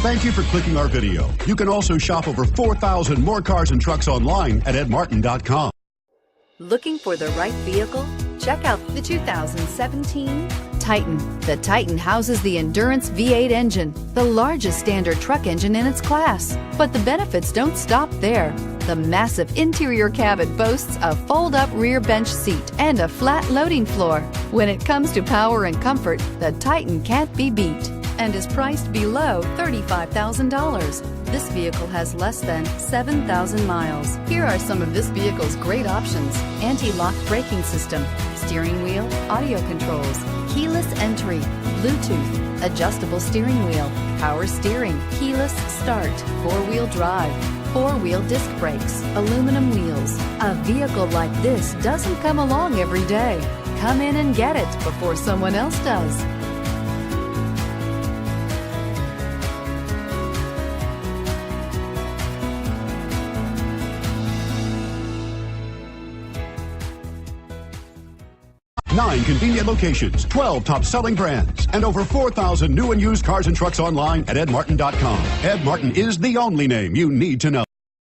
Thank you for clicking our video. You can also shop over 4,000 more cars and trucks online at edmartin.com. Looking for the right vehicle? Check out the 2017 Titan. The Titan houses the Endurance V8 engine, the largest standard truck engine in its class. But the benefits don't stop there. The massive interior cabin boasts a fold-up rear bench seat and a flat loading floor. When it comes to power and comfort, the Titan can't be beat and is priced below $35,000. This vehicle has less than 7,000 miles. Here are some of this vehicle's great options: anti-lock braking system, steering wheel audio controls, keyless entry, Bluetooth, adjustable steering wheel, power steering, keyless start, four-wheel drive, four-wheel disc brakes, aluminum wheels. A vehicle like this doesn't come along every day. Come in and get it before someone else does. Nine convenient locations, 12 top-selling brands, and over 4,000 new and used cars and trucks online at edmartin.com. Ed Martin is the only name you need to know.